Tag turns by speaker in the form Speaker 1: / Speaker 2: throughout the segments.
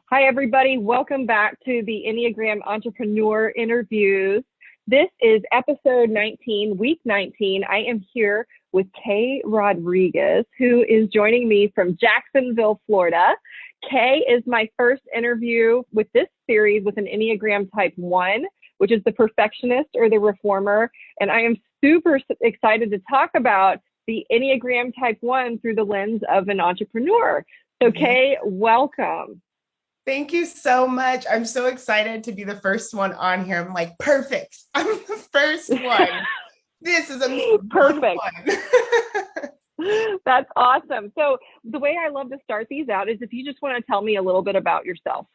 Speaker 1: Hi, everybody. Welcome back to the Enneagram Entrepreneur Interviews. This is episode 19, week 19. I am here with Kay Rodriguez, who is joining me from Jacksonville, Florida. Kay is my first interview with this series with an Enneagram Type 1, which is the perfectionist or the reformer. And I am super excited to talk about the Enneagram Type 1 through the lens of an entrepreneur. So Kay, welcome.
Speaker 2: Thank you so much. I'm so excited to be the first one on here. I'm like, perfect. I'm the first one. This is a
Speaker 1: perfect
Speaker 2: one.
Speaker 1: That's awesome. So the way I love to start these out is if you just want to tell me a little bit about yourself.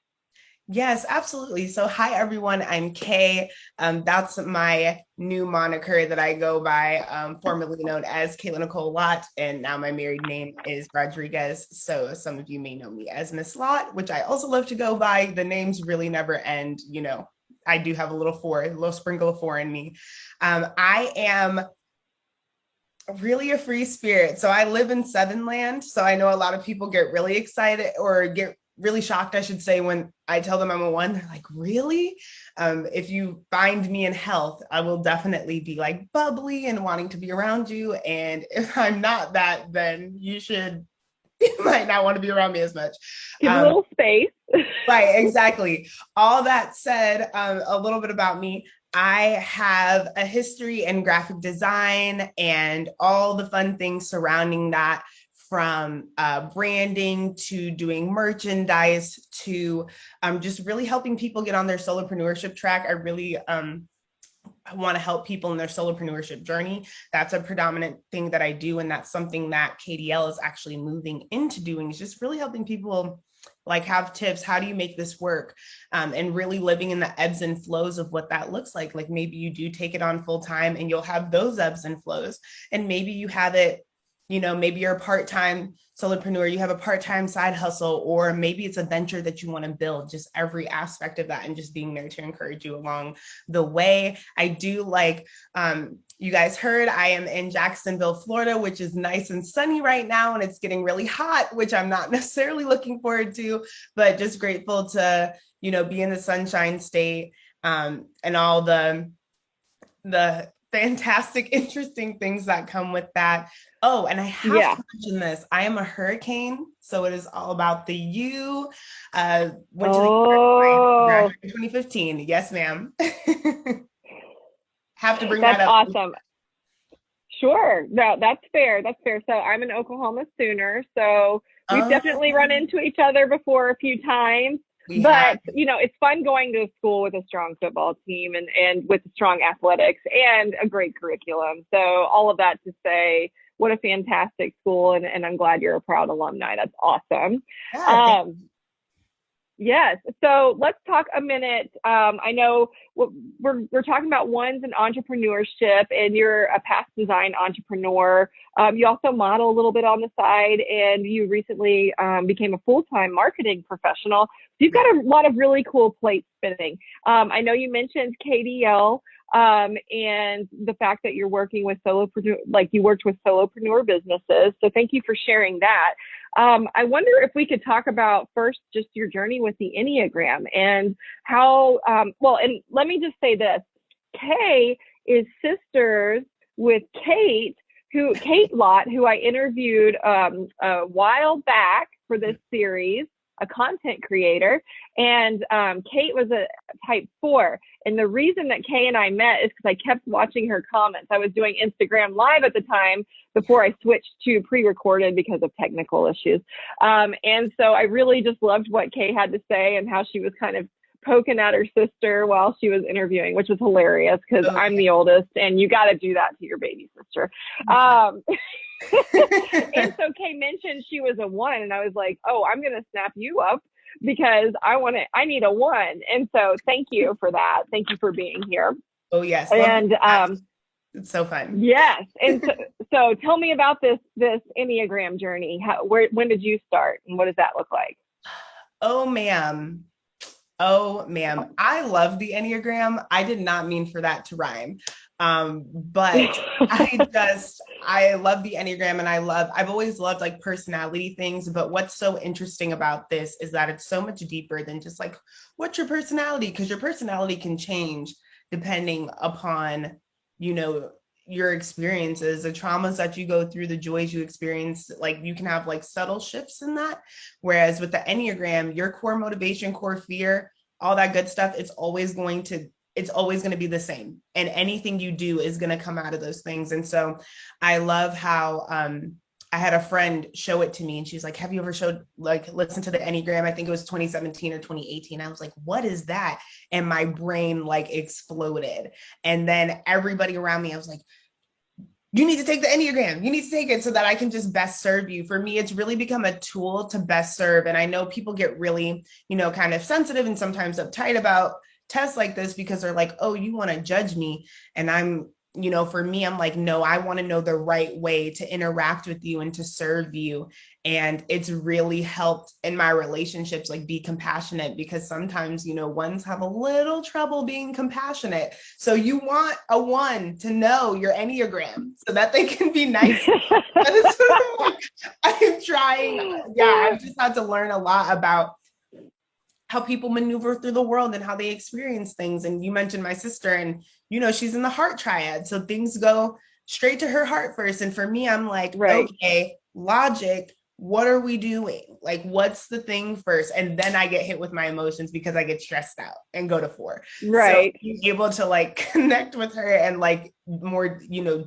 Speaker 2: Yes, absolutely. So hi, everyone. I'm Kay. That's my new moniker that I go by, formerly known as Kayla Nicole Lott, and now my married name is Rodriguez. So some of you may know me as Miss Lott, which I also love to go by. The names really never end. You know, I do have a little sprinkle of four in me. I am really a free spirit. So I live in Seven Land. So I know a lot of people get really excited or get really shocked, I should say, when I tell them I'm a one. They're like, really? If you find me in health, I will definitely be like bubbly and wanting to be around you. And if I'm not that, then you might not want to be around me as much.
Speaker 1: Give a little space.
Speaker 2: Right, exactly. All that said, a little bit about me. I have a history in graphic design and all the fun things surrounding that, from branding to doing merchandise to just really helping people get on their solopreneurship track. I really want to help people in their solopreneurship journey. That's a predominant thing that I do. And that's something that KDL is actually moving into doing, is just really helping people like have tips. How do you make this work? And really living in the ebbs and flows of what that looks like. Like maybe you do take it on full time and you'll have those ebbs and flows. And maybe you have it, you know, maybe you're a part-time solopreneur, you have a part-time side hustle, or maybe it's a venture that you want to build, just every aspect of that and just being there to encourage you along the way. I do like, you guys heard, I am in Jacksonville, Florida, which is nice and sunny right now, and it's getting really hot, which I'm not necessarily looking forward to, but just grateful to, you know, be in the Sunshine State, and all the fantastic, interesting things that come with that. Oh, and I have to mention this. I am a hurricane, so it is all about the U. Went to the 2015. Yes, ma'am. Have to bring that up.
Speaker 1: That's awesome. Sure. No, that's fair. That's fair. So I'm an Oklahoma Sooner. So we've definitely run into each other before a few times. But, you know, it's fun going to school with a strong football team and with strong athletics and a great curriculum. So all of that to say, what a fantastic school. And I'm glad you're a proud alumni. That's awesome.
Speaker 2: Yeah,
Speaker 1: yes. So let's talk a minute. I know we're talking about ones and entrepreneurship, and you're a past design entrepreneur. You also model a little bit on the side, and you recently became a full-time marketing professional. So you've got a lot of really cool plates spinning. I know you mentioned KDL and the fact that you're working with solopreneur, like you worked with solopreneur businesses. So thank you for sharing that. I wonder if we could talk about first just your journey with the Enneagram and how, and let me just say this, Kay is sisters with Kate Lott, who I interviewed a while back for this series, a content creator, and Kate was a type 4. And the reason that Kay and I met is because I kept watching her comments. I was doing Instagram Live at the time before I switched to pre-recorded because of technical issues. And so I really just loved what Kay had to say and how she was kind of poking at her sister while she was interviewing, which was hilarious because I'm the oldest and you got to do that to your baby sister. And so Kay mentioned she was a 1 and I was like, oh, I'm going to snap you up because I need a 1. And so thank you for that. Thank you for being here.
Speaker 2: Oh, yes.
Speaker 1: And
Speaker 2: it's so fun.
Speaker 1: Yes. And so tell me about this Enneagram journey. When did you start and what does that look like?
Speaker 2: Oh, ma'am. I love the Enneagram. I did not mean for that to rhyme. But I love the Enneagram, and I've always loved like personality things. But what's so interesting about this is that it's so much deeper than just like, what's your personality? Because your personality can change depending upon, you know, your experiences, the traumas that you go through, the joys you experience. Like you can have like subtle shifts in that. Whereas with the Enneagram, your core motivation, core fear, all that good stuff, it's always going to be the same, and anything you do is going to come out of those things. And so I love how I had a friend show it to me, and she's like, have you ever listened to the Enneagram? I think it was 2017 or 2018. I was like, what is that? And my brain like exploded. And then everybody around me, I was like, you need to take the Enneagram. You need to take it so that I can just best serve you. For me, it's really become a tool to best serve. And I know people get really, kind of sensitive and sometimes uptight about tests like this because they're like, oh, you want to judge me. And for me, I'm like, no, I want to know the right way to interact with you and to serve you. And it's really helped in my relationships, like be compassionate, because sometimes, ones have a little trouble being compassionate. So you want a one to know your Enneagram so that they can be nice. I'm trying. Yeah, I've just had to learn a lot about how people maneuver through the world and how they experience things. And you mentioned my sister, and she's in the heart triad, so things go straight to her heart first. And for me, I'm like, right. Okay, logic, what are we doing? Like, what's the thing first? And then I get hit with my emotions because I get stressed out and go to 4. Right. So being able to like connect with her and like more,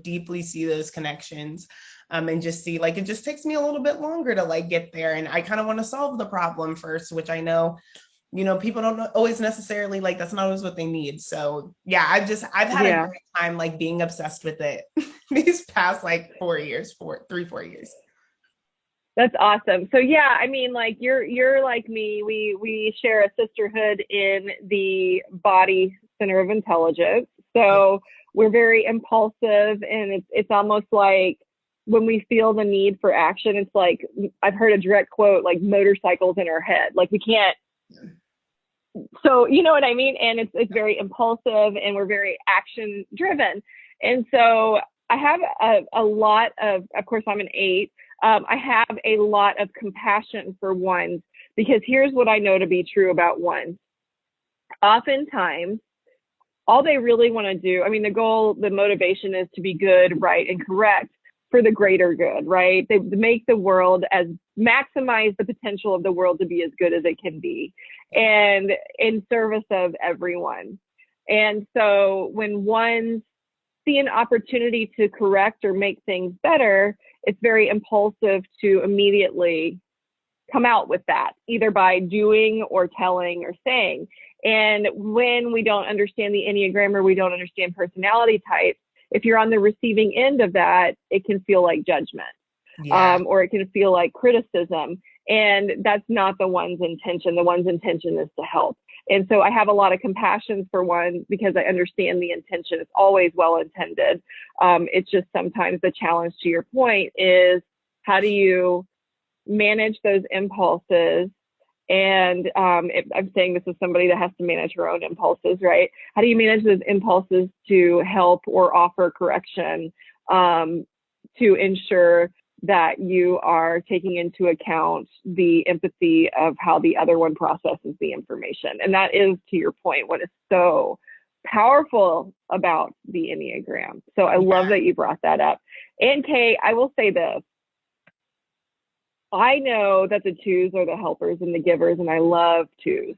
Speaker 2: deeply see those connections. And just see, like, it just takes me a little bit longer to like get there. And I kind of want to solve the problem first, which I know, people don't always necessarily like, that's not always what they need. So yeah, I've had a great time like being obsessed with it these past like 4 years.
Speaker 1: That's awesome. So yeah, I mean, like you're like me, we share a sisterhood in the body center of intelligence. So we're very impulsive, and it's almost like when we feel the need for action, it's like, I've heard a direct quote, like motorcycles in our head, like we can't. So, you know what I mean? And it's very impulsive, and we're very action driven. And so I have a lot of course, I'm an 8. I have a lot of compassion for ones, because here's what I know to be true about ones. Oftentimes, all they really want to do, I mean, the motivation is to be good, right, and correct for the greater good, right? They make the world maximize the potential of the world to be as good as it can be, and in service of everyone. And so when ones see an opportunity to correct or make things better, it's very impulsive to immediately come out with that, either by doing or telling or saying. And when we don't understand the Enneagram, or we don't understand personality types, if you're on the receiving end of that, it can feel like judgment, or it can feel like criticism. And that's not the one's intention. The one's intention is to help. And so I have a lot of compassion for one, because I understand the intention. It's always well intended. It's just sometimes the challenge, to your point, is how do you manage those impulses? And I'm saying this is somebody that has to manage her own impulses, right? How do you manage those impulses to help or offer correction, to ensure that you are taking into account the empathy of how the other one processes the information? And that is, to your point, what is so powerful about the Enneagram. So I love that you brought that up. And Kay, I will say this. I know that the 2s are the helpers and the givers, and I love 2s.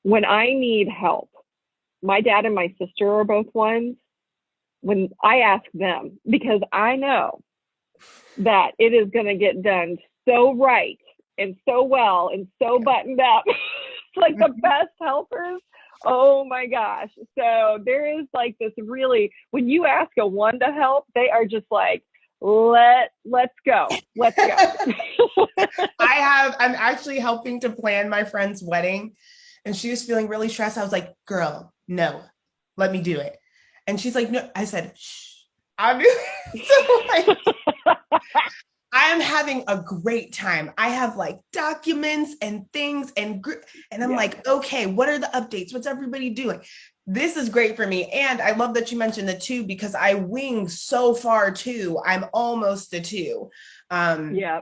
Speaker 1: When I need help, my dad and my sister are both 1s. When I ask them, because I know that it is going to get done so right and so well and so buttoned up, like the best helpers. Oh my gosh. So there is like this really, when you ask a 1 to help, they are just like, let's go.
Speaker 2: I'm actually helping to plan my friend's wedding, and she was feeling really stressed. I was like, girl, no, let me do it. And she's like, no. I said, shh. So like, I am having a great time. I have like documents and things, and I'm like, okay, what are the updates? What's everybody doing? this is great for me. And I love that you mentioned the 2 because I wing so far too. I'm almost a 2.
Speaker 1: Yeah.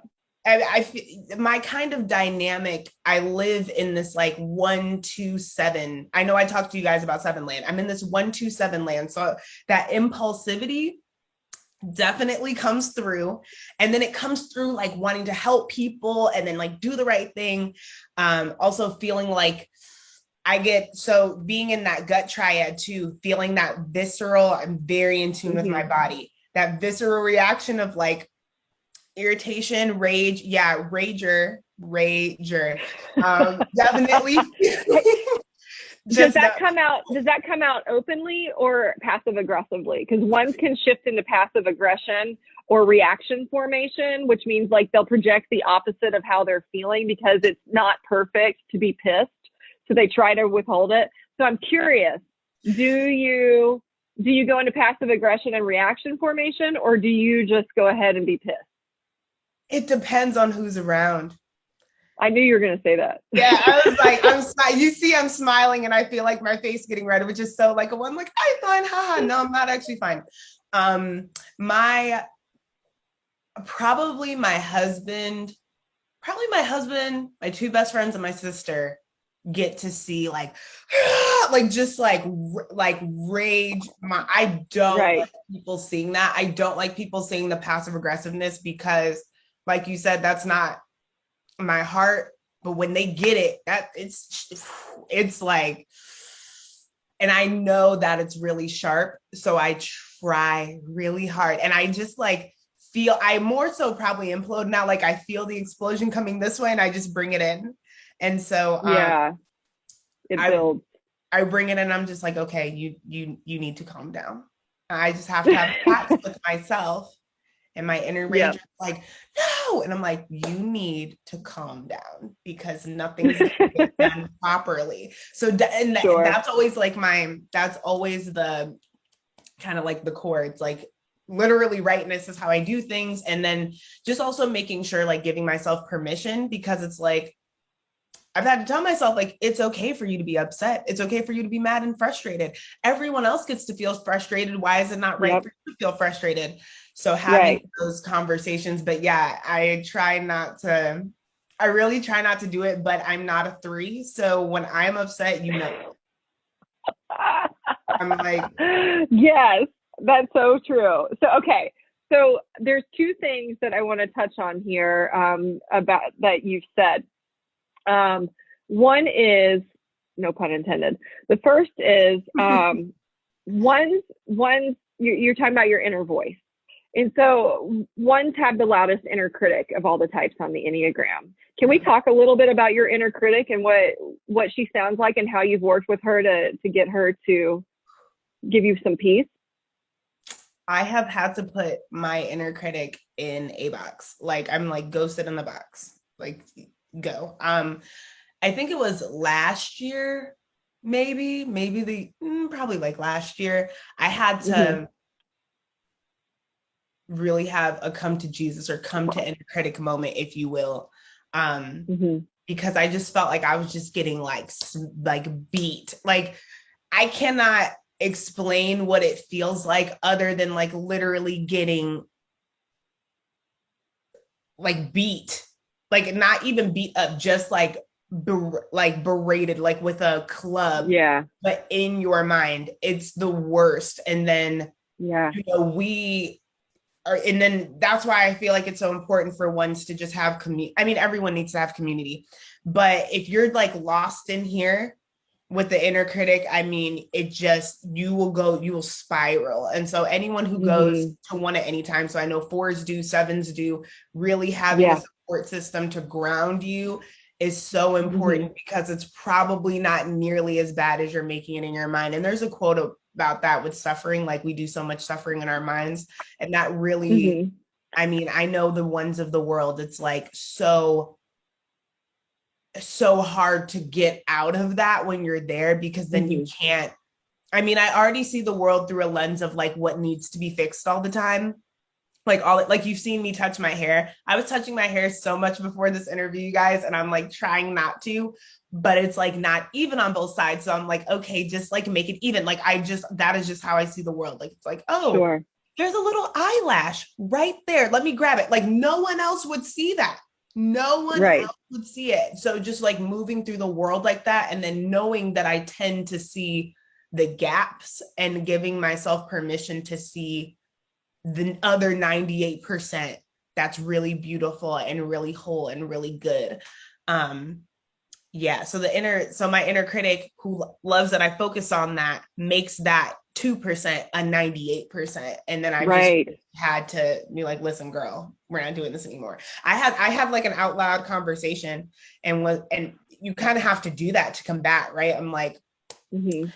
Speaker 2: My kind of dynamic, I live in this like 1-2-7. I know I talked to you guys about 7 land. I'm in this 1-2-7 land. So that impulsivity definitely comes through, and then it comes through like wanting to help people and then like do the right thing. Also feeling like so being in that gut triad too, feeling that visceral, I'm very in tune with my body, that visceral reaction of like irritation, rage. Yeah, rager. Definitely.
Speaker 1: Does that come out openly or passive aggressively? Because one can shift into passive aggression or reaction formation, which means like they'll project the opposite of how they're feeling because it's not perfect to be pissed. So they try to withhold it. So I'm curious, do you go into passive aggression and reaction formation, or do you just go ahead and be pissed?
Speaker 2: It depends on who's around.
Speaker 1: I knew you were going to say that.
Speaker 2: Yeah, I was like, you see, I'm smiling and I feel like my face getting red, which is so like, I'm like, I'm fine, haha. No, I'm not actually fine. My husband, my 2 best friends and my sister get to see like just like rage. I don't like people seeing that. I don't like people seeing the passive aggressiveness because like you said, that's not my heart. But when they get it, that it's like, and I know that it's really sharp. So I try really hard. And I just like I more so probably implode now. Like I feel the explosion coming this way and I just bring it in. And so
Speaker 1: it builds.
Speaker 2: I bring it in. I'm just like, okay, you need to calm down. I just have to have chats with myself. And my inner ranger is like, no. And I'm like, you need to calm down because nothing's done properly. So, that's always like that's always the kind of like the core. It's like literally rightness is how I do things. And then just also making sure like giving myself permission because it's like, I've had to tell myself, like, it's okay for you to be upset. It's okay for you to be mad and frustrated. Everyone else gets to feel frustrated. Why is it not right for you to feel frustrated? So having those conversations, but yeah, I really try not to do it, but I'm not a 3. So when I'm upset, I'm like,
Speaker 1: yes, that's so true. So, okay. So there's 2 things that I want to touch on here about that you've said. One is, no pun intended. The first is you're talking about your inner voice. And so ones have the loudest inner critic of all the types on the Enneagram. Can we talk a little bit about your inner critic and what she sounds like and how you've worked with her to get her to give you some peace?
Speaker 2: I have had to put my inner critic in a box. Like I'm like, go sit in the box. Like go. I think it was last year, probably like last year, I had to really have a come to Jesus or come to inner critic moment, if you will. Because I just felt like I was just getting like beat. Like I cannot explain what it feels like other than like literally getting like beat, like not even beat up, just like berated, like with a club.
Speaker 1: Yeah.
Speaker 2: But in your mind, it's the worst. And then, and then that's why I feel like it's so important for ones to just have community. I mean, everyone needs to have community, but if you're like lost in here with the inner critic, I mean, you will spiral. And so anyone who goes to one at any time, so I know 4s do, 7s do, really having a support system to ground you is so important because it's probably not nearly as bad as you're making it in your mind. And there's a quote about that with suffering, like we do so much suffering in our minds. And that really, I mean, I know the ones of the world, it's like so hard to get out of that when you're there, because then you can't, I mean, I already see the world through a lens of like what needs to be fixed all the time. like all like you've seen me touch my hair. I was touching my hair so much before this interview, you guys, and I'm like trying not to, but it's like not even on both sides. So I'm like, okay, just like make it even. Like that is just how I see the world. Like it's like, oh,
Speaker 1: Sure.
Speaker 2: there's a little eyelash right there. Let me grab it. Like no one else would see that. No one
Speaker 1: Right.
Speaker 2: else would see it. So just like moving through the world like that, and then knowing that I tend to see the gaps and giving myself permission to see the other 98% that's really beautiful and really whole and really good. Yeah, so my inner critic who loves that I focus on that makes that 2% a 98%. And then I've just
Speaker 1: Right.
Speaker 2: had to be like, listen, girl, we're not doing this anymore. I have like an out loud conversation, and you kind of have to do that to combat, right? I'm like,
Speaker 1: Mm-hmm.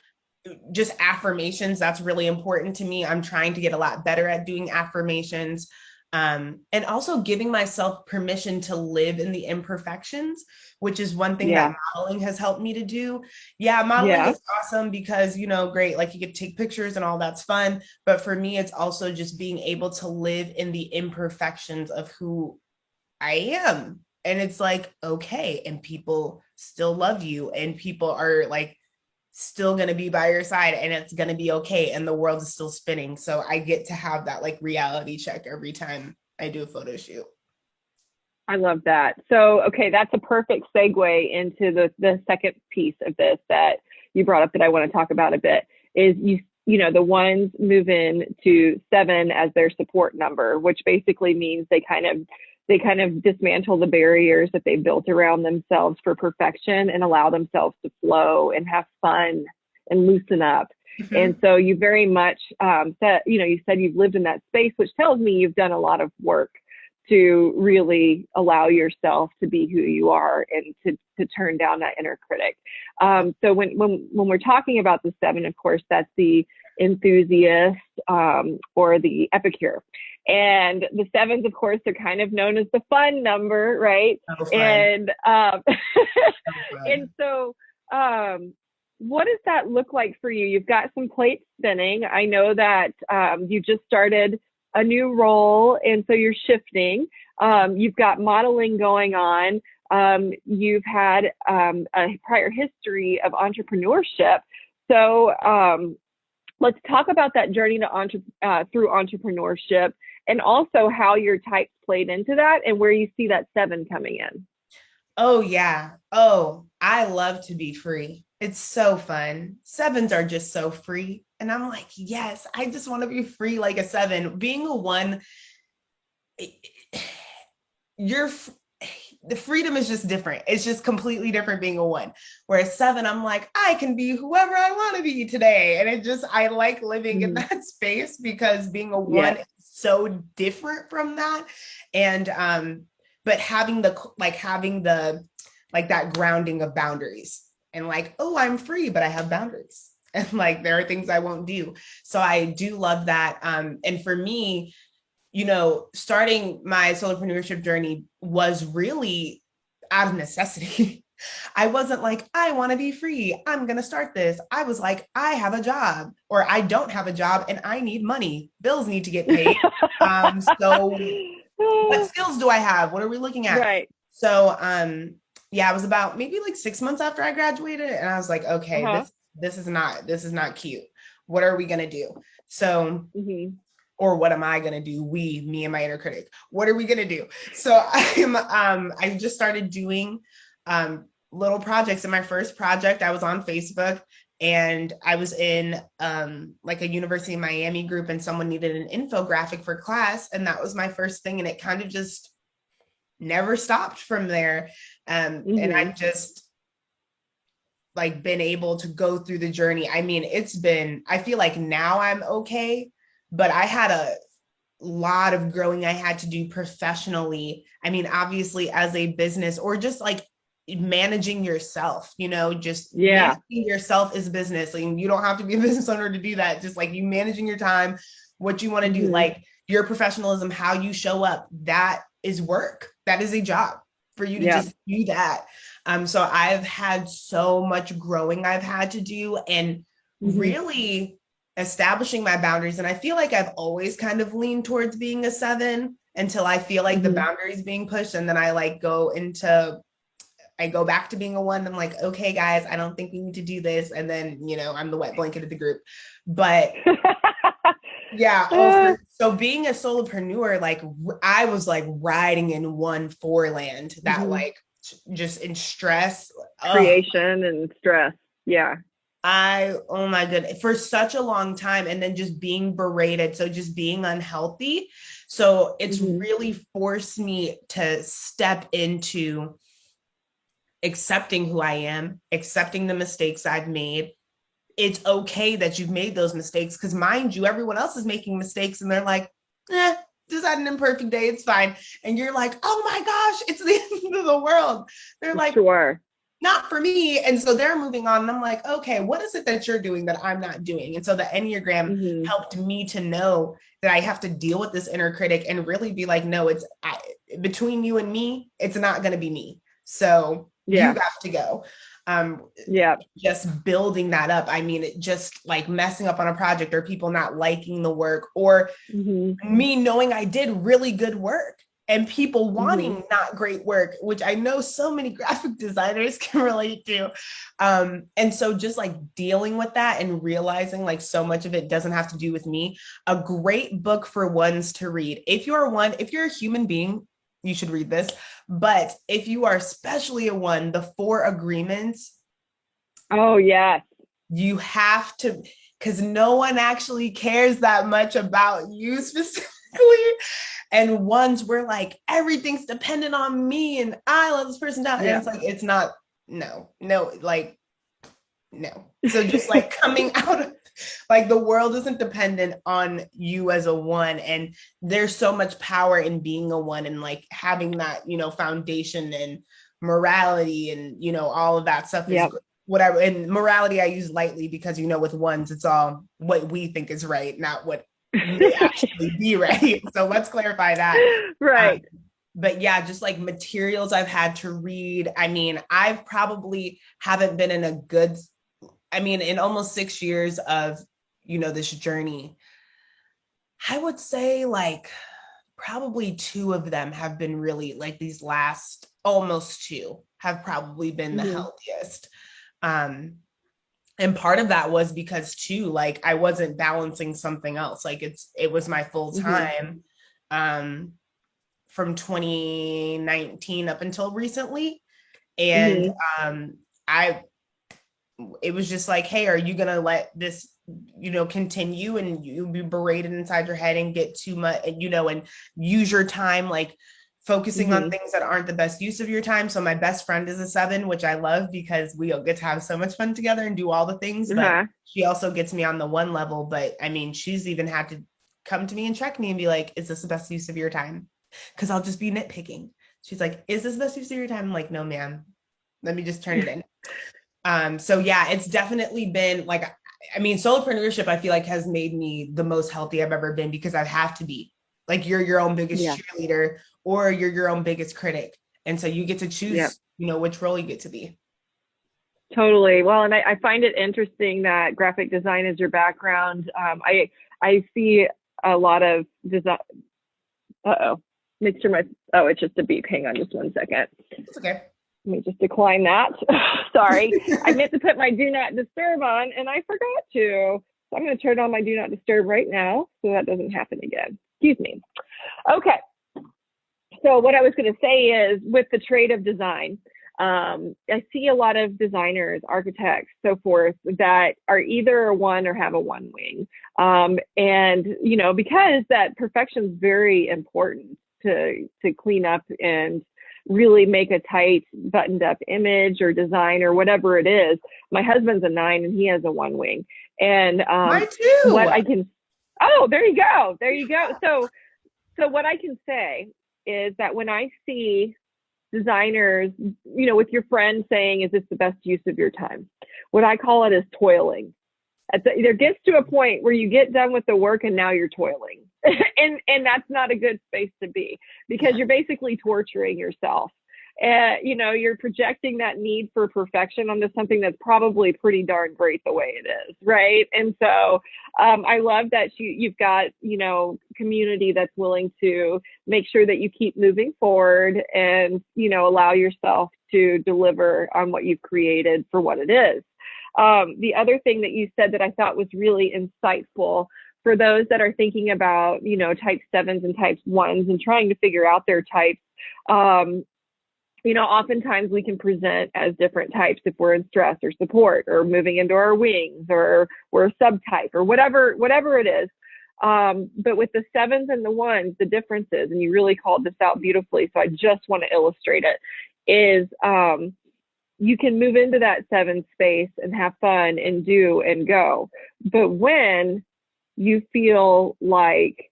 Speaker 2: just affirmations, that's really important to me. I'm trying to get a lot better at doing affirmations, and also giving myself permission to live in the imperfections, which is one thing that
Speaker 1: Yeah.
Speaker 2: modeling has helped me to do. Yeah, modeling
Speaker 1: Yeah.
Speaker 2: is awesome because, great, like you get to take pictures and all that's fun, but for me it's also just being able to live in the imperfections of who I am. And it's like, okay, and people still love you, and people are like still going to be by your side, and it's going to be okay, and the world is still spinning. So I get to have that like reality check every time I do a photo shoot.
Speaker 1: I love that. So, okay, that's a perfect segue into the second piece of this that you brought up that I want to talk about a bit is the ones move in to 7 as their support number, which basically means they kind of dismantle the barriers that they've built around themselves for perfection and allow themselves to flow and have fun and loosen up.
Speaker 2: Mm-hmm.
Speaker 1: And so you very much said, you said you've lived in that space, which tells me you've done a lot of work to really allow yourself to be who you are and to turn down that inner critic. So when we're talking about the 7, of course, that's the enthusiast or the epicure. And the 7s, of course, are kind of known as the fun number, right?
Speaker 2: So fun.
Speaker 1: And
Speaker 2: So
Speaker 1: and so what does that look like for you? You've got some plates spinning. I know that you just started a new role, and so you're shifting. You've got modeling going on. You've had a prior history of entrepreneurship. So let's talk about that journey to through entrepreneurship, and also how your types played into that, and where you see that 7 coming in.
Speaker 2: Oh yeah. Oh, I love to be free. It's so fun. 7s are just so free. And I'm like, yes, I just want to be free like a 7. Being a 1, you're the freedom is just different. It's just completely different being a 1. Whereas 7, I'm like, I can be whoever I want to be today. And I like living in that space because being a 1 is so different from that. And but having the like that grounding of boundaries, and like, oh, I'm free, but I have boundaries. And like there are things I won't do. So I do love that. And for me, starting my solopreneurship journey was really out of necessity. I wasn't like, I want to be free, I'm going to start this. I was like, I have a job, or I don't have a job and I need money. Bills need to get paid. So what skills do I have? What are we looking at?
Speaker 1: Right.
Speaker 2: So, yeah, it was about maybe like 6 months after I graduated, and I was like, okay, this is not cute. What are we going to do? So, or what am I going to do? Me and my inner critic, what are we going to do? So I just started doing little projects. In my first project, I was on Facebook, and I was in like a University of Miami group, and someone needed an infographic for class. And that was my first thing. And it kind of just never stopped from there. And I've just like been able to go through the journey. I mean, I feel like now I'm okay, but I had a lot of growing I had to do professionally. I mean, obviously as a business, or just like managing yourself, just managing yourself is business. Like, you don't have to be a business owner to do that. Just like you managing your time, what you want to do, like your professionalism, how you show up, that is work. That is a job for you to just do that. So I've had so much growing I've had to do, and really establishing my boundaries. And I feel like I've always kind of leaned towards being a 7 until I feel like the boundaries being pushed. And then I go back to being a 1. I'm like, okay, guys, I don't think we need to do this. And then, I'm the wet blanket of the group. But yeah. So being a solopreneur, like I was like riding in 1-4 land that like just in stress.
Speaker 1: Creation and stress. Yeah.
Speaker 2: Oh my goodness, for such a long time. And then just being berated. So just being unhealthy. So it's really forced me to step into accepting who I am, accepting the mistakes I've made. It's okay that you've made those mistakes, because mind you, everyone else is making mistakes and they're like, just had an imperfect day, it's fine. And you're like, oh my gosh, it's the end of the world. They're like,
Speaker 1: sure,
Speaker 2: not for me. And so they're moving on. And I'm like, okay, what is it that you're doing that I'm not doing? And so the Enneagram helped me to know that I have to deal with this inner critic and really be like, no, between you and me, it's not going to be me. So you have to go. Just building that up. I mean, it just like messing up on a project or people not liking the work, or me knowing I did really good work and people wanting not great work, which I know so many graphic designers can relate to. And so just like dealing with that and realizing like so much of it doesn't have to do with me. A great book for ones to read. If you're a human being, you should read this. But if you are especially a 1, the 4 agreements.
Speaker 1: Oh, yes.
Speaker 2: You have to, because no one actually cares that much about you specifically. And ones were like, everything's dependent on me and I let this person down. And it's like, it's not, no. So just like coming out of like the world isn't dependent on you as a 1. And there's so much power in being a 1 and like having that, foundation and morality and, all of that stuff is whatever. And morality I use lightly because, with ones, it's all what we think is right, not what may actually be right. So let's clarify that.
Speaker 1: Right.
Speaker 2: But yeah, just like materials I've had to read. I mean, I've probably haven't been in almost 6 years of, this journey, I would say like probably 2 of them have been really like these last almost 2 have probably been the healthiest. And part of that was because too, like I wasn't balancing something else. Like it was my full time from 2019 up until recently. And it was just like, hey, are you gonna let this continue and you be berated inside your head and get too much and use your time like focusing on things that aren't the best use of your time. So my best friend is a 7, which I love because we get to have so much fun together and do all the things, but she also gets me on the 1 level. But I mean, she's even had to come to me and check me and be like, is this the best use of your time? Because I'll just be nitpicking. She's like, is this the best use of your time? I'm like, no, ma'am, let me just turn it in. So yeah, it's definitely been like, solopreneurship, I feel like has made me the most healthy I've ever been, because I have to be like, you're your own biggest cheerleader or you're your own biggest critic. And so you get to choose, which role you get to be.
Speaker 1: Totally. Well, and I find it interesting that graphic design is your background. I see a lot of design. Make sure it's just a beep. Hang on just 1 second.
Speaker 2: It's okay.
Speaker 1: Let me just decline that. Sorry. I meant to put my do not disturb on and I forgot to. So I'm going to turn on my do not disturb right now so that doesn't happen again. Excuse me. Okay. So what I was going to say is, with the trade of design, I see a lot of designers, architects, so forth, that are either a 1 or have a 1 wing. And, because that perfection is very important to clean up and really make a tight buttoned up image or design or whatever it is. My husband's a 9 and he has a 1 wing. And
Speaker 2: mine too.
Speaker 1: There you go. So what I can say is that when I see designers, with your friend saying, is this the best use of your time? What I call it is toiling. There gets to a point where you get done with the work and now you're toiling. and that's not a good space to be, because you're basically torturing yourself. you know, you're projecting that need for perfection onto something that's probably pretty darn great the way it is, right? And so I love that you've got, you know, community that's willing to make sure that you keep moving forward and, you know, allow yourself to deliver on what you've created for what it is. The other thing that you said that I thought was really insightful for those that are thinking about, you know, type 7s and type 1s and trying to figure out their types, you know, oftentimes we can present as different types if we're in stress or support or moving into our wings or we're a subtype or whatever it is. But with the 7s and the 1s, the differences, and you really called this out beautifully, so I just want to illustrate it, is you can move into that 7 space and have fun and do and go. But when you feel like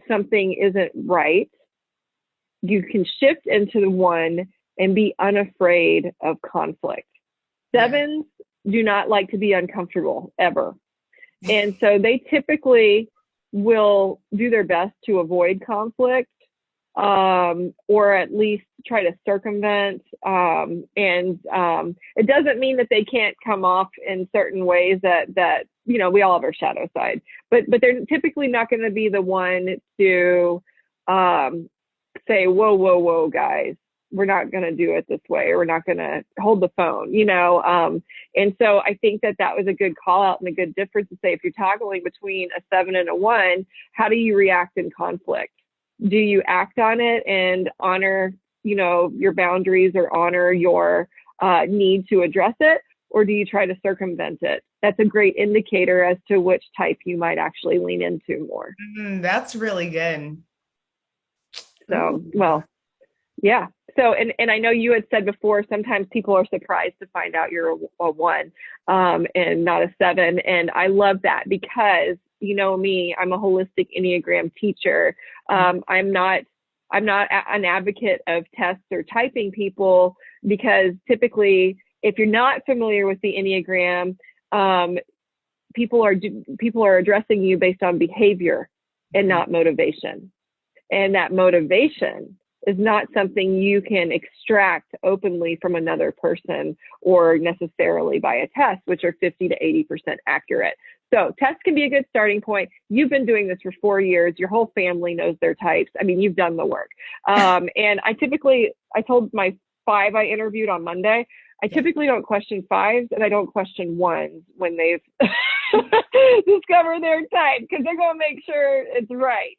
Speaker 1: something isn't right, you can shift into the 1 and be unafraid of conflict. 7s do not like to be uncomfortable ever. And so they typically will do their best to avoid conflict, or at least try to circumvent. And it doesn't mean that they can't come off in certain ways that you know, we all have our shadow side, but they're typically not going to be the one to say, whoa, guys, we're not going to do it this way, or we're not going to hold the phone, you know? And so I think that was a good call out and a good difference to say, if you're toggling between a 7 and a 1, how do you react in conflict? Do you act on it and honor, you know, your boundaries or honor your need to address it? Or do you try to circumvent it? That's a great indicator as to which type you might actually lean into more.
Speaker 2: That's really good.
Speaker 1: So, well, yeah. So, and I know you had said before, sometimes people are surprised to find out you're a 1 and not a 7. And I love that because, you know me, I'm a holistic Enneagram teacher. I'm not an advocate of tests or typing people, because typically, if you're not familiar with the Enneagram, people are addressing you based on behavior and not motivation. And that motivation is not something you can extract openly from another person or necessarily by a test, which are 50 to 80% accurate. So tests can be a good starting point. You've been doing this for 4 years. Your whole family knows their types. I mean, you've done the work. And I told my 5 I interviewed on Monday, I typically don't question 5s and I don't question 1s when they've discovered their type, because they're going to make sure it's right.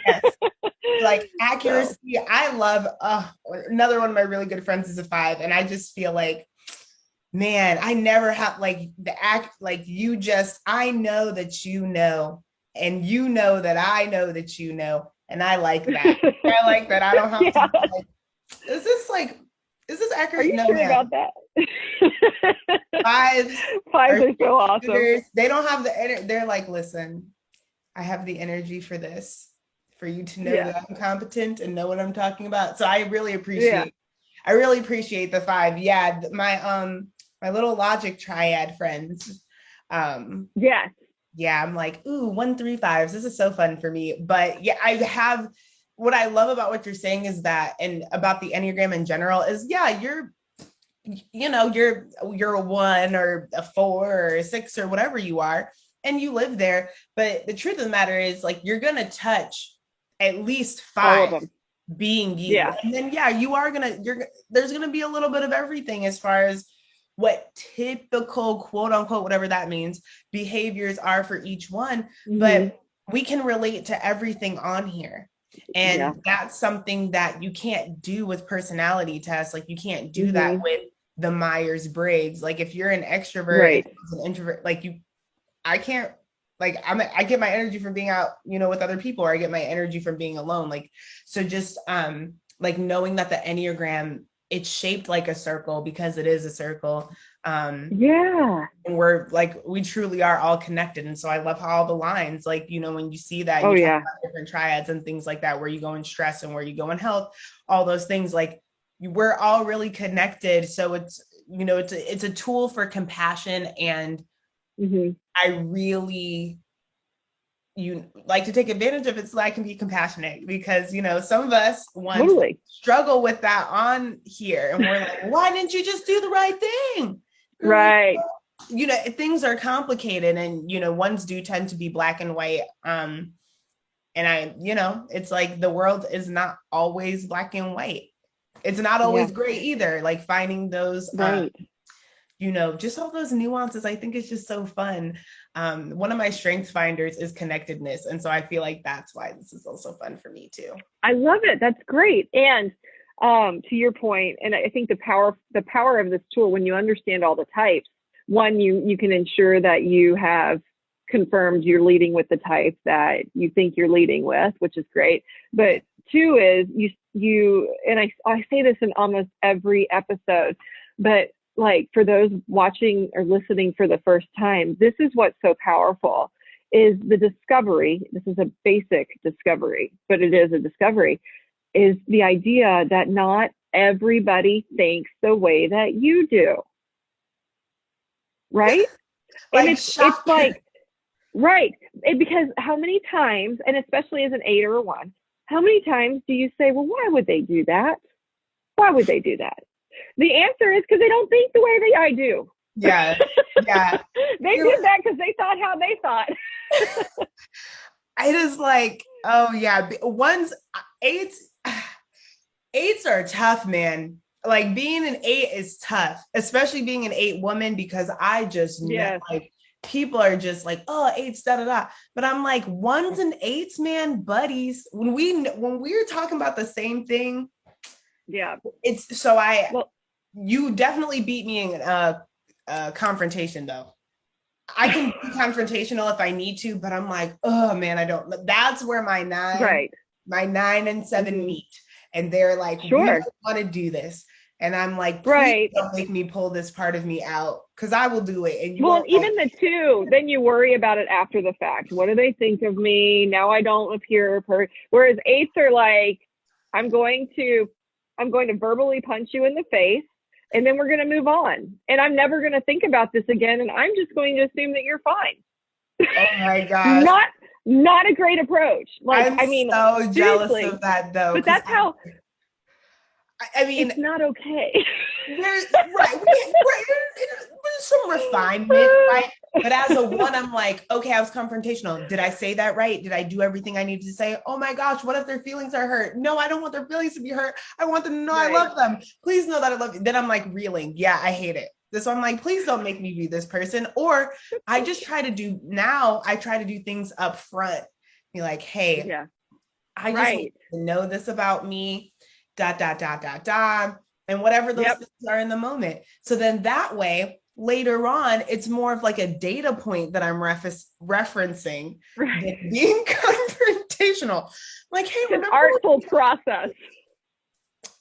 Speaker 2: Yes. Like accuracy. So. I love, another one of my really good friends is a 5. And I just feel like, man, I never have like I know that you know, and you know that I know that you know. And I like that. I like that. I don't have to be like, is this accurate?
Speaker 1: Are you sure about that?
Speaker 2: 5s
Speaker 1: are so awesome.
Speaker 2: They don't have the energy. They're like, listen, I have the energy for this, for you to know that I'm competent and know what I'm talking about. So I really appreciate the 5. Yeah. My little logic triad friends.
Speaker 1: Yes.
Speaker 2: Yeah. I'm like, ooh, 1, 3, 5s. This is so fun for me. But yeah, what I love about what you're saying is that, and about the Enneagram in general, is you're a 1 or a 4 or a 6 or whatever you are, and you live there. But the truth of the matter is, like, you're going to touch at least 5 being you. Yeah. And then, there's going to be a little bit of everything as far as what typical, quote unquote, whatever that means, behaviors are for each one. Mm-hmm. But we can relate to everything on here. And that's something that you can't do with personality tests. Like, you can't do that with the Myers-Briggs. Like, if you're an extrovert, right, and an introvert, I can't, I get my energy from being out, with other people, or I get my energy from being alone. So just knowing that the Enneagram, it's shaped like a circle because it is a circle. And we truly are all connected. And so I love how all the lines, when you see that, talk about different triads and things like that, where you go in stress and where you go in health, all those things, we're all really connected. So it's, it's a tool for compassion. And I really you like to take advantage of it so I can be compassionate, because, you know, some of us want
Speaker 1: Totally.
Speaker 2: to struggle with that on here. And we're like, why didn't you just do the right thing?
Speaker 1: Right.
Speaker 2: You know, things are complicated, and, you know, ones do tend to be black and white. And you know, it's like the world is not always black and white. It's not always gray either. Like finding those,
Speaker 1: right.
Speaker 2: You know, just all those nuances, I think it's just so fun. One of my strength finders is connectedness. And so I feel like that's why this is also fun for me too.
Speaker 1: I love it. That's great. And to your point, and I think the power of this tool, when you understand all the types, one, you can ensure that you have confirmed you're leading with the type that you think you're leading with, which is great. But two is you and I say this in almost every episode, but like for those watching or listening for the first time, this is what's so powerful, is the discovery. This is a basic discovery, but it is a discovery, is the idea that not everybody thinks the way that you do. Right?
Speaker 2: Like,
Speaker 1: and it's like, right. Because how many times, and especially as an 8 or a 1, how many times do you say, well, why would they do that? Why would they do that? The answer is because they don't think the way I do.
Speaker 2: Yeah. Yeah.
Speaker 1: They did that because they thought how they thought.
Speaker 2: It is like, oh yeah. Eights are tough, man. Like being an 8 is tough, especially being an 8 woman, because I just know, like, people are just like, oh, 8s, da da da. But I'm like, 1s and 8s, man, buddies. When we're talking about the same thing, it's so you definitely beat me in confrontation though. I can be confrontational if I need to, but I'm like, oh man, I don't. That's where my 9 and 7 meet, and they're like, we don't want to do this, and I'm like, please don't make me pull this part of me out, because I will do it. And you
Speaker 1: even the 2, then you worry about it after the fact. What do they think of me? Now I don't appear whereas 8s are like, I'm going to verbally punch you in the face, and then we're going to move on. And I'm never going to think about this again. And I'm just going to assume that you're fine.
Speaker 2: Oh my gosh.
Speaker 1: Not a great approach. Like,
Speaker 2: I'm so jealous of that though.
Speaker 1: But that's how,
Speaker 2: I mean,
Speaker 1: it's not okay.
Speaker 2: There's some refinement, right? But as a 1, I'm like, okay, I was confrontational. Did I say that right? Did I do everything I needed to say? Oh my gosh, what if their feelings are hurt? No, I don't want their feelings to be hurt. I want them to know I love them. Please know that I love you. Then I'm like reeling. Yeah, I hate it. So I'm like, please don't make me be this person. Or I try to do things up front. Be like, hey, I just want to know this about me, ... and whatever those things are in the moment. So then that way, later on, it's more of like a data point that I'm referencing than being confrontational. Like, hey,
Speaker 1: remember, an artful process.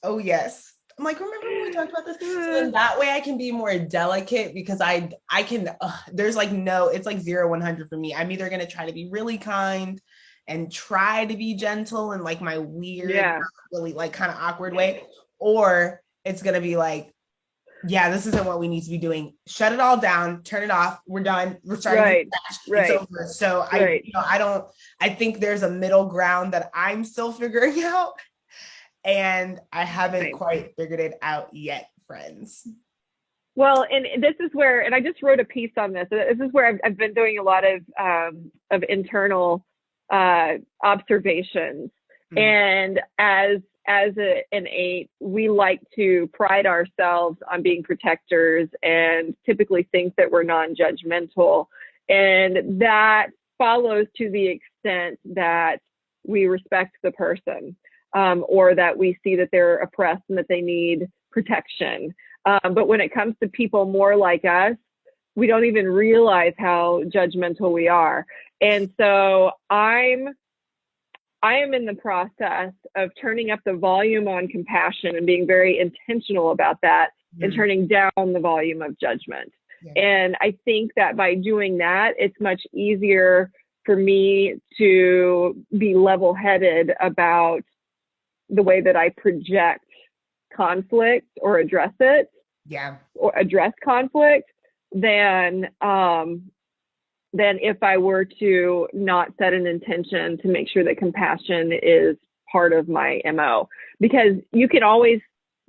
Speaker 2: Oh yes. I'm like, remember when we talked about this? So then that way I can be more delicate, because I can, there's like, no, it's like 0, 100 for me. I'm either going to try to be really kind and try to be gentle in like my weird, really like kind of awkward way, or it's going to be like, yeah, this isn't what we need to be doing. Shut it all down, turn it off. We're done. We're starting. It's over. So I think there's a middle ground that I'm still figuring out, and I haven't quite figured it out yet, friends.
Speaker 1: Well, and this is where, and I just wrote a piece on this. This is where I've been doing a lot of internal observations. Mm-hmm. And as an 8, we like to pride ourselves on being protectors and typically think that we're non-judgmental. And that follows to the extent that we respect the person, or that we see that they're oppressed and that they need protection. But when it comes to people more like us, we don't even realize how judgmental we are. And so I am in the process of turning up the volume on compassion and being very intentional about that, and turning down the volume of judgment. Yeah. And I think that by doing that, it's much easier for me to be level-headed about the way that I project conflict or address it.
Speaker 2: Yeah.
Speaker 1: Or address conflict than than if I were to not set an intention to make sure that compassion is part of my MO. Because you can always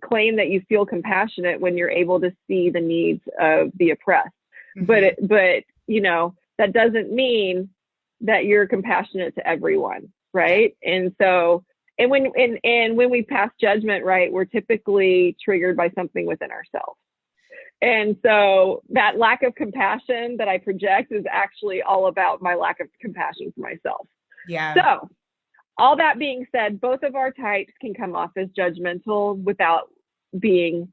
Speaker 1: claim that you feel compassionate when you're able to see the needs of the oppressed. Mm-hmm. But you know, that doesn't mean that you're compassionate to everyone, right? And so, and when we pass judgment, right, we're typically triggered by something within ourselves. And so that lack of compassion that I project is actually all about my lack of compassion for myself.
Speaker 2: Yeah.
Speaker 1: So all that being said, both of our types can come off as judgmental without meaning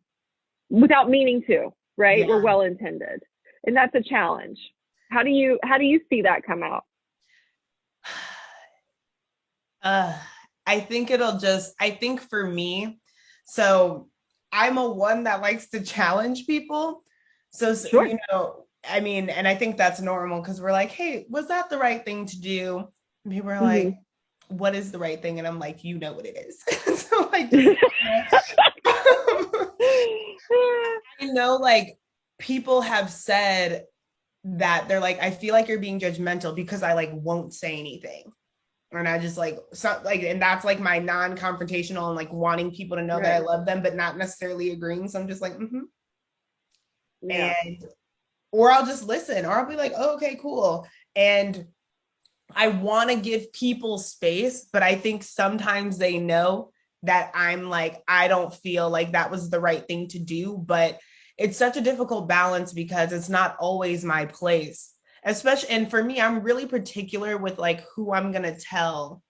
Speaker 1: to, right? Yeah. We're well intended. And that's a challenge. How do you see that come out?
Speaker 2: I think for me, so I'm a one that likes to challenge people. So, sure. You know, I mean, and I think that's normal because we're like, hey, was that the right thing to do? And people are like, mm-hmm. What is the right thing? And I'm like, you know what it is. So I know like people have said that they're like, I feel like you're being judgmental because I like won't say anything. And I just like, so like, and that's like my non-confrontational and like wanting people to know that I love them, but not necessarily agreeing. So I'm just like, mm-hmm. Yeah. And, or I'll just listen, or I'll be like, oh, okay, cool. And I want to give people space, but I think sometimes they know that I'm like, I don't feel like that was the right thing to do, but it's such a difficult balance because it's not always my place. Especially, and for me, I'm really particular with like who I'm going to tell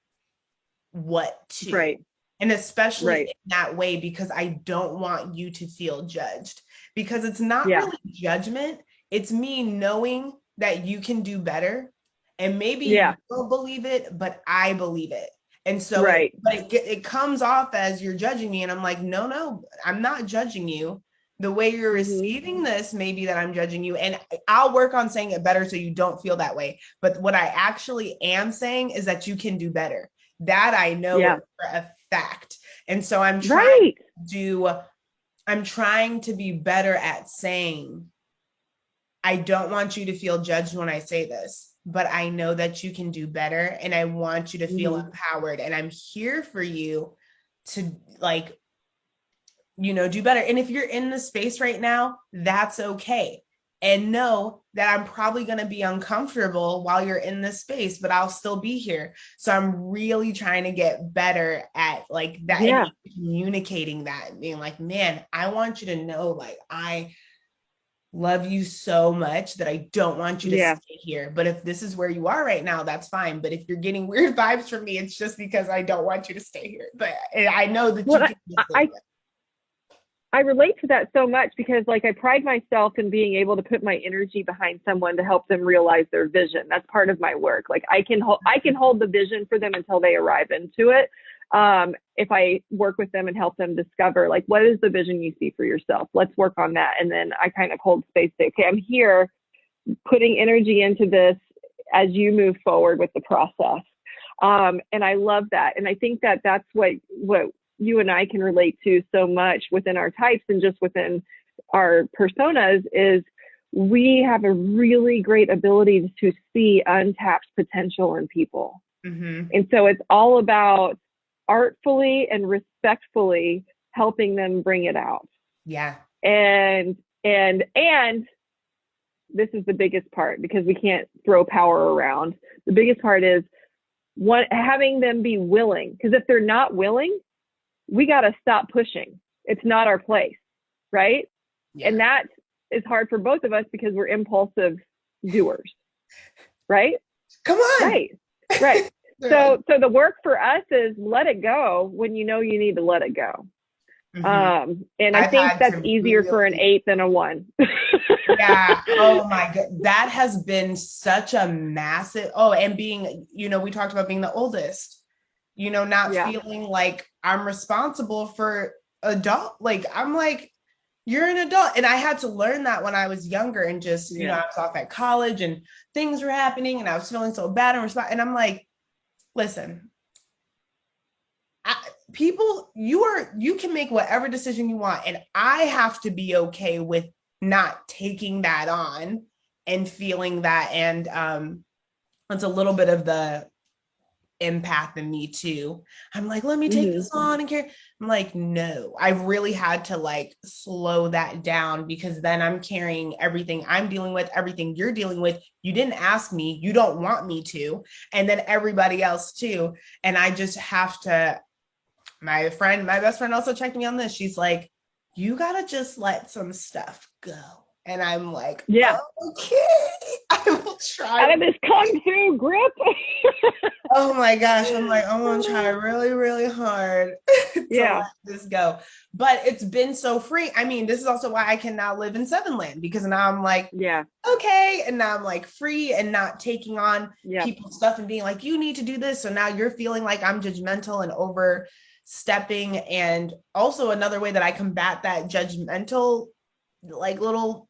Speaker 2: what to.
Speaker 1: Right.
Speaker 2: And especially in that way, because I don't want you to feel judged, because it's not really judgment. It's me knowing that you can do better. And maybe you don't believe it, but I believe it. And so it comes off as you're judging me. And I'm like, no, I'm not judging you. The way you're receiving this, maybe that I'm judging you, and I'll work on saying it better so you don't feel that way. But what I actually am saying is that you can do better. That I know for a fact. And so I'm trying to be better at saying, I don't want you to feel judged when I say this, but I know that you can do better. And I want you to feel empowered. And I'm here for you to like, you know, do better. And if you're in the space right now, that's okay. And know that I'm probably going to be uncomfortable while you're in this space, but I'll still be here. So I'm really trying to get better at like that, and communicating that and being like, man, I want you to know, like, I love you so much that I don't want you to stay here. But if this is where you are right now, that's fine. But if you're getting weird vibes from me, it's just because I don't want you to stay here. But I know that you can
Speaker 1: I relate to that so much because like I pride myself in being able to put my energy behind someone to help them realize their vision. That's part of my work. Like I can hold the vision for them until they arrive into it. If I work with them and help them discover like, what is the vision you see for yourself? Let's work on that. And then I kind of hold space, say, okay, I'm here putting energy into this as you move forward with the process. And I love that. And I think that that's what you and I can relate to so much within our types and just within our personas is we have a really great ability to see untapped potential in people. Mm-hmm. And so it's all about artfully and respectfully helping them bring it out.
Speaker 2: Yeah.
Speaker 1: And this is the biggest part because we can't throw power around. The biggest part is having them be willing, because if they're not willing, we got to stop pushing. It's not our place, right? Yeah. And that is hard for both of us because we're impulsive doers, right?
Speaker 2: Come on.
Speaker 1: Right. So the work for us is let it go when you know you need to let it go. Mm-hmm. And I think that's easier for an 8 than a 1.
Speaker 2: Yeah. Oh my God. That has been such a massive, and being, you know, we talked about being the oldest. You know, not feeling like I'm responsible for adult. Like, I'm like, you're an adult. And I had to learn that when I was younger and just, you know, I was off at college and things were happening and I was feeling so bad and I'm like, listen, you can make whatever decision you want. And I have to be okay with not taking that on and feeling that. And it's a little bit of the empath in me too. I'm like, let me take this on and care. I'm like, no, I've really had to like slow that down, because then I'm carrying everything I'm dealing with, everything you're dealing with. You didn't ask me, you don't want me to, and then everybody else too. And I just have to, my best friend also checked me on this. She's like, you gotta just let some stuff go. And I'm like,
Speaker 1: yeah,
Speaker 2: okay, I will try.
Speaker 1: Out of this kung fu grip.
Speaker 2: Oh my gosh. I'm like, I'm gonna try really, really hard to let this go. But it's been so free. I mean, this is also why I can now live in Seven Land, because now I'm like, okay. And now I'm like free and not taking on people's stuff and being like, you need to do this. So now you're feeling like I'm judgmental and overstepping. And also another way that I combat that judgmental, like little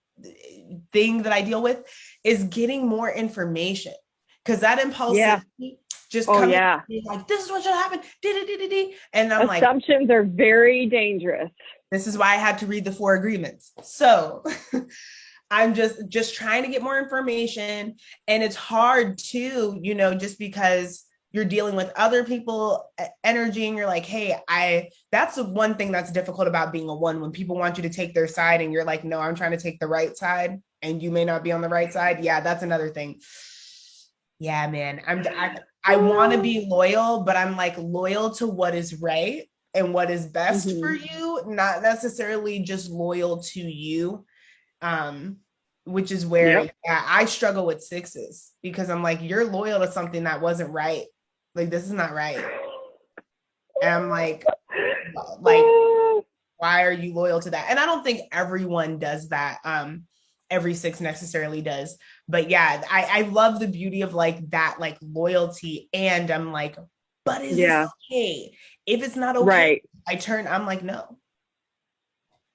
Speaker 2: thing that I deal with, is getting more information. Because that impulsivity just coming like, this is what should happen. And I'm like,
Speaker 1: assumptions are very dangerous.
Speaker 2: This is why I had to read the 4 agreements. So I'm just trying to get more information. And it's hard too, just because you're dealing with other people energy, and you're like, hey, that's the one thing that's difficult about being a 1, when people want you to take their side and you're like, no, I'm trying to take the right side, and you may not be on the right side. Yeah, that's another thing. Yeah, man. I want to be loyal, but I'm like loyal to what is right and what is best for you, not necessarily just loyal to you. Which is where I struggle with 6s, because I'm like, you're loyal to something that wasn't right. Like, this is not right. And I'm like, why are you loyal to that? And I don't think everyone does that. Every 6 necessarily does. But yeah, I love the beauty of like that, like loyalty. And I'm like, but is this okay? If it's not okay, I'm like, no.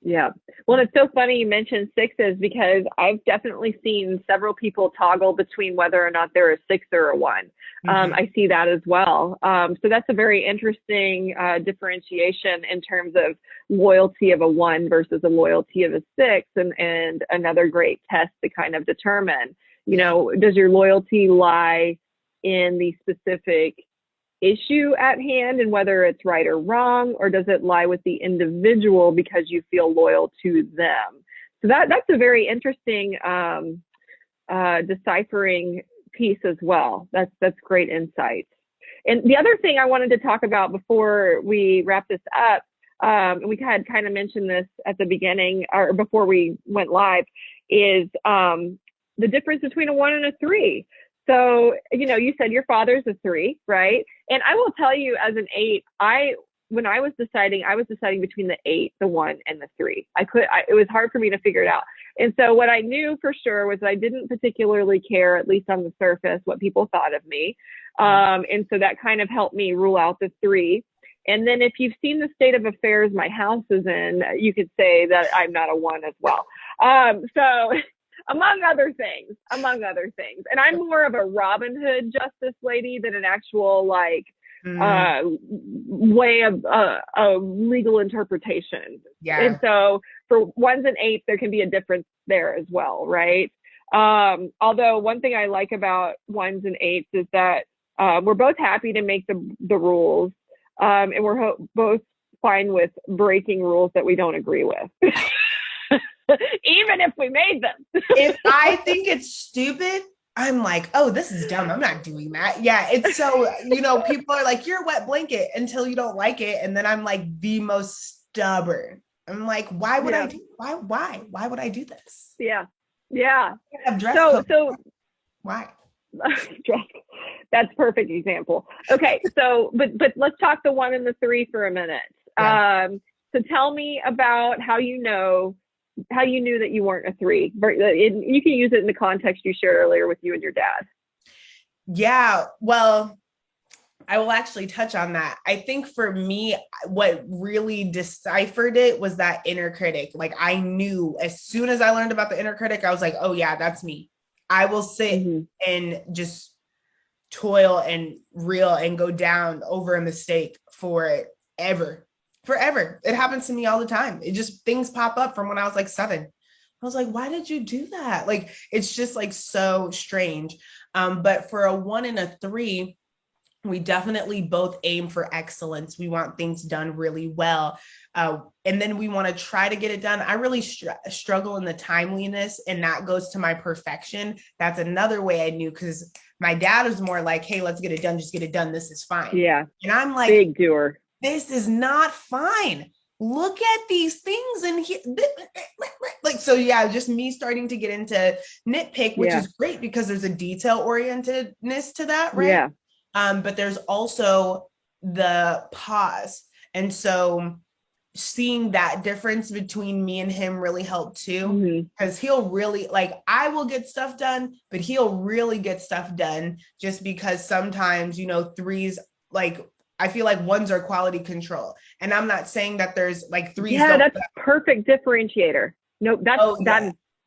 Speaker 1: Yeah. Well, it's so funny you mentioned 6s, because I've definitely seen several people toggle between whether or not they're a 6 or a 1. I see that as well. So that's a very interesting differentiation in terms of loyalty of a 1 versus a loyalty of a 6, and another great test to kind of determine, does your loyalty lie in the specific issue at hand and whether it's right or wrong, or does it lie with the individual because you feel loyal to them? So that's a very interesting deciphering piece as well. That's great insight. And the other thing I wanted to talk about before we wrap this up, and we had kind of mentioned this at the beginning or before we went live, is the difference between a 1 and a 3. So, you said your father's a 3, right? And I will tell you, as an 8, when I was deciding between the 8, the 1, and the 3. It was hard for me to figure it out. And so what I knew for sure was that I didn't particularly care, at least on the surface, what people thought of me. And so that kind of helped me rule out the 3. And then if you've seen the state of affairs my house is in, you could say that I'm not a 1 as well. So among other things. And I'm more of a Robin Hood justice lady than an actual way of legal interpretation. Yeah. And so for 1s and 8s, there can be a difference there as well, right? Although one thing I like about 1s and 8s is that we're both happy to make the rules, and we're both fine with breaking rules that we don't agree with. Even if we made them.
Speaker 2: If I think it's stupid, I'm like, oh, this is dumb. I'm not doing that. Yeah, it's so, people are like, you're a wet blanket until you don't like it. And then I'm like the most stubborn. I'm like, why would I do? Why would I do this?
Speaker 1: Yeah.
Speaker 2: So why?
Speaker 1: That's perfect example. Okay, so but let's talk the 1 and the 3 for a minute. So tell me about how you knew that you weren't a 3. You can use it in the context you shared earlier with you and your dad.
Speaker 2: Yeah, well, I will actually touch on that. I think for me, what really deciphered it was that inner critic. Like, I knew as soon as I learned about the inner critic, I was like, oh yeah, that's me. I will sit and just toil and reel and go down over a mistake forever. It happens to me all the time. Things pop up from when I was like 7. I was like, why did you do that? Like, it's just like so strange. But for a 1 and a 3, we definitely both aim for excellence. We want things done really well. And then we want to try to get it done. I really struggle in the timeliness, and that goes to my perfection. That's another way I knew, because my dad was more like, hey, let's get it done. Just get it done. This is fine.
Speaker 1: Yeah.
Speaker 2: And I'm like,
Speaker 1: big doer.
Speaker 2: This is not fine. Look at these things and here. Like, so yeah, just me starting to get into nitpick, which is great because there's a detail orientedness to that, right?
Speaker 1: Yeah.
Speaker 2: But there's also the pause. And so seeing that difference between me and him really helped too, because he'll really, like, I will get stuff done, but he'll really get stuff done, just because sometimes, you know, 3s, like, I feel like 1s are quality control. And I'm not saying that there's like 3s.
Speaker 1: Yeah, that's perfect differentiator. No, that's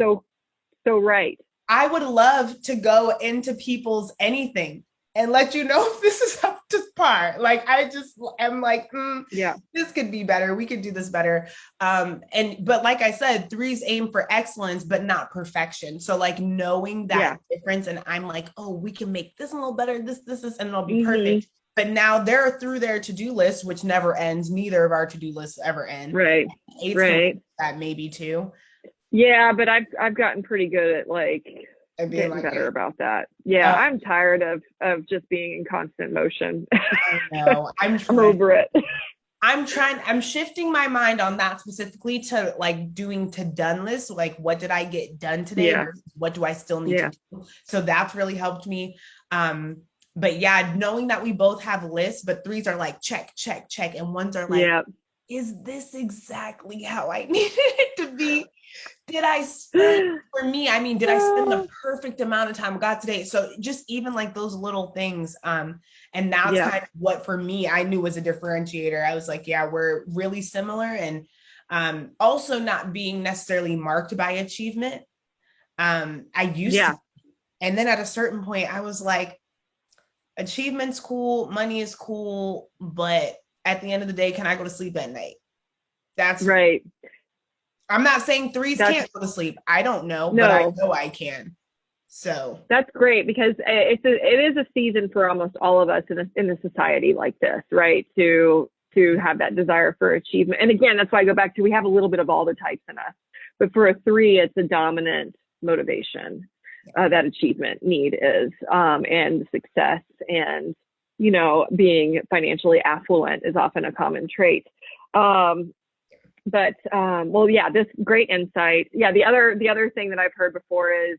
Speaker 1: so right. I
Speaker 2: would love to go into people's anything and let you know if this is up to par. Like, I just am like, this could be better. We could do this better. But like I said, 3s aim for excellence, but not perfection. So like knowing that difference, and I'm like, oh, we can make this a little better, this, and it'll be perfect. But now they're through their to-do list, which never ends. Neither of our to-do lists ever end.
Speaker 1: Right.
Speaker 2: That maybe too.
Speaker 1: Yeah, but I've gotten pretty good at like getting better about that. Yeah, I'm tired of just being in constant motion.
Speaker 2: I know. I'm
Speaker 1: over it.
Speaker 2: I'm shifting my mind on that specifically to like doing to done lists. Like, what did I get done today? Versus what do I still need to do? So that's really helped me. But yeah, knowing that we both have lists, but 3s are like, check, check, check. And 1s are like, is this exactly how I needed it to be? Did I spend, for me, I mean, did I spend the perfect amount of time with God today? So just even like those little things. And that's kind of what for me, I knew was a differentiator. I was like, yeah, we're really similar. And also not being necessarily marked by achievement. I used to. And then at a certain point, I was like, achievement's cool, money is cool, but at the end of the day, can I go to sleep at night? That's
Speaker 1: right.
Speaker 2: I'm not saying 3s can't go to sleep. I don't know, but I know I can. So
Speaker 1: that's great, because it is a season for almost all of us in a society like this, right? To have that desire for achievement. And again, that's why I go back to, we have a little bit of all the types in us, but for a 3, it's a dominant motivation. That achievement need is, and success, and, you know, being financially affluent is often a common trait. This great insight. Yeah. The other thing that I've heard before is,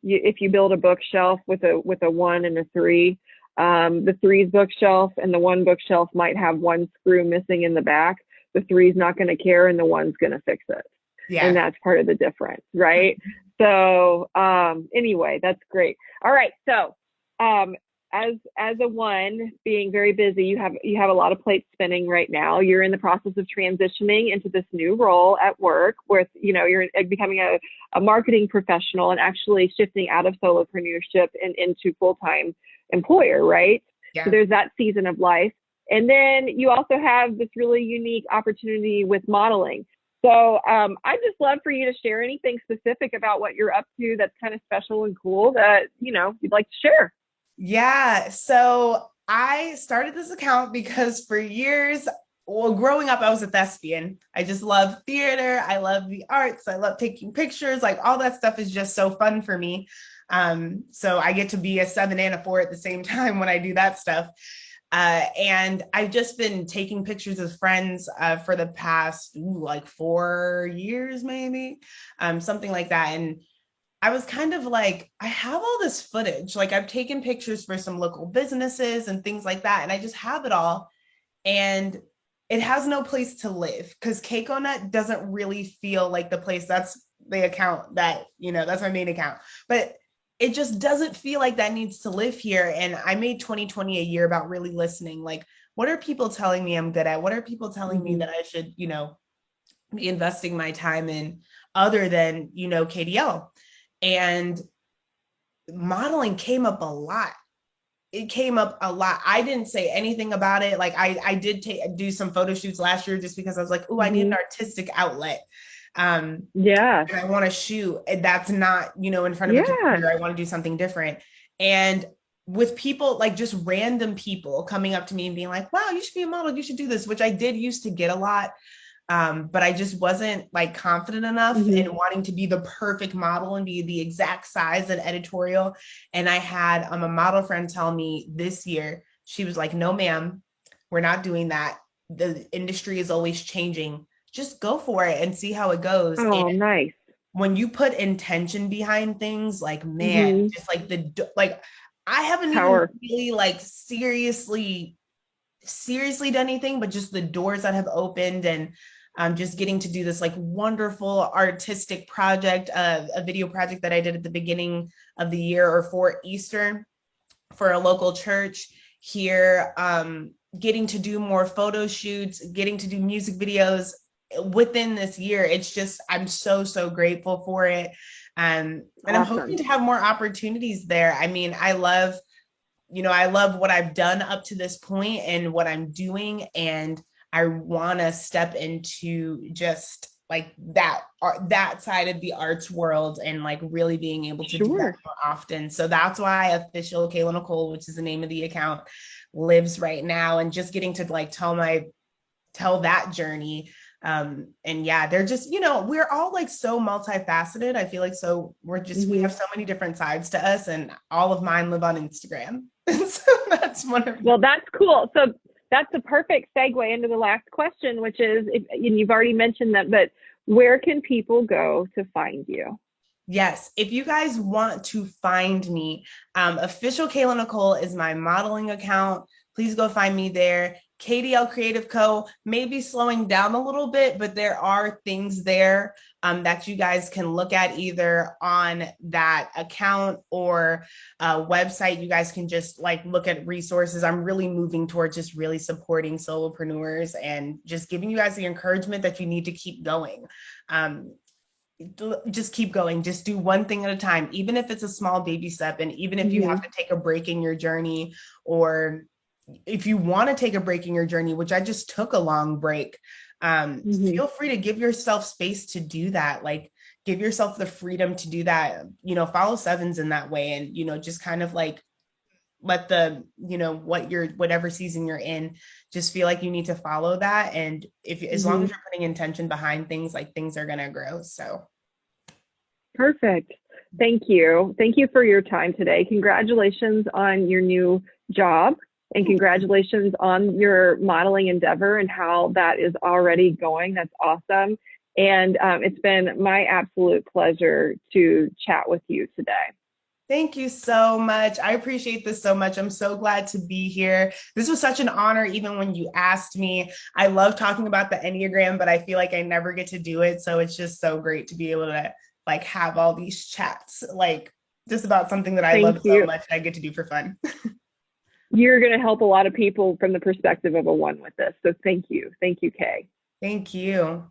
Speaker 1: if you build a bookshelf with a 1 and a 3, the 3's bookshelf and the 1 bookshelf might have 1 screw missing in the back. The 3's not going to care, and the 1's going to fix it. Yeah. And that's part of the difference, right? So anyway, that's great. All right. So as a 1 being very busy, you have a lot of plates spinning right now. You're in the process of transitioning into this new role at work, with, you know, you're becoming a marketing professional and actually shifting out of solopreneurship and into full-time employer, right? Yeah. So there's that season of life. And then you also have this really unique opportunity with modeling. So I'd just love for you to share anything specific about what you're up to that's kind of special and cool that, you know, you'd like to share.
Speaker 2: Yeah. So I started this account because for years, well, growing up, I was a thespian. I just love theater. I love the arts. I love taking pictures. Like, all that stuff is just so fun for me. So I get to be a 7 and a 4 at the same time when I do that stuff. And I've just been taking pictures of friends for the past like 4 years, maybe, something like that. And I was kind of like, I have all this footage. Like, I've taken pictures for some local businesses and things like that, and I just have it all. And it has no place to live, because Keiko doesn't really feel like the place. That's the account that, you know, that's my main account. But it just doesn't feel like that needs to live here. And I made 2020 a year about really listening. Like, what are people telling me I'm good at? What are people telling me that I should, you know, be investing my time in, other than, you know, KDL? And modeling came up a lot. It came up a lot. I didn't say anything about it. Like, I did do some photo shoots last year just because I was like, oh, I need an artistic outlet.
Speaker 1: Yeah.
Speaker 2: And I want to shoot. That's not, in front of a
Speaker 1: Yeah.
Speaker 2: computer. I want to do something different. And with people, like just random people coming up to me and being like, wow, you should be a model. You should do this, which I did used to get a lot. But I just wasn't like confident enough in wanting to be the perfect model and be the exact size and editorial. And I had a model friend tell me this year, she was like, no, ma'am, we're not doing that. The industry is always changing. Just go for it and see how it goes. And
Speaker 1: Oh, nice.
Speaker 2: when you put intention behind things, like, man,
Speaker 1: Mm-hmm.
Speaker 2: just like like, I haven't even
Speaker 1: Power.
Speaker 2: really like seriously done anything, but just the doors that have opened, and just getting to do this like wonderful artistic project, a video project that I did at the beginning of the year or for Easter for a local church here, getting to do more photo shoots, getting to do music videos within this year. It's just, I'm so grateful for it. And I'm hoping
Speaker 1: Awesome.
Speaker 2: to have more opportunities there. I mean, I love what I've done up to this point and what I'm doing. And I want to step into just like that side of the arts world and like really being able to do that
Speaker 1: Sure.
Speaker 2: more often. So that's why Official Kayla Nicole, which is the name of the account, lives right now, and just getting to like tell that journey. And yeah, they're just, we're all like so multifaceted. I feel like we have so many different sides to us, and all of mine live on Instagram. So that's one of
Speaker 1: Well, that's cool. So that's a perfect segue into the last question, which is, and you've already mentioned that, but where can people go to find you?
Speaker 2: Yes, if you guys want to find me, Official Kayla Nicole is my modeling account. Please go find me there. KDL Creative Co. may be slowing down a little bit, but there are things there that you guys can look at either on that account or website. You guys can just like look at resources. I'm really moving towards just really supporting solopreneurs and just giving you guys the encouragement that you need to keep going. Just keep going. Just do one thing at a time, even if it's a small baby step. And even if you have to take a break in your journey, or if you want to take a break in your journey, which I just took a long break, feel free to give yourself space to do that. Like, give yourself the freedom to do that. Follow sevens in that way, and just kind of like let the whatever season you're in, just feel like you need to follow that. And if as long as you're putting intention behind things, like, things are going to grow. So
Speaker 1: Perfect. Thank you. Thank you for your time today. Congratulations on your new job, and congratulations on your modeling endeavor and how that is already going. That's awesome. And it's been my absolute pleasure to chat with you today.
Speaker 2: thank you so much. I appreciate this so much. I'm so glad to be here. This was such an honor, even when you asked me. I love talking about the Enneagram, but I feel like I never get to do it. So it's just so great to be able to like have all these chats, like just about something that I
Speaker 1: Thank
Speaker 2: love so
Speaker 1: you.
Speaker 2: much and I get to do for fun.
Speaker 1: You're going to help a lot of people from the perspective of a one with this. So thank you. Thank you, Kay.
Speaker 2: Thank you.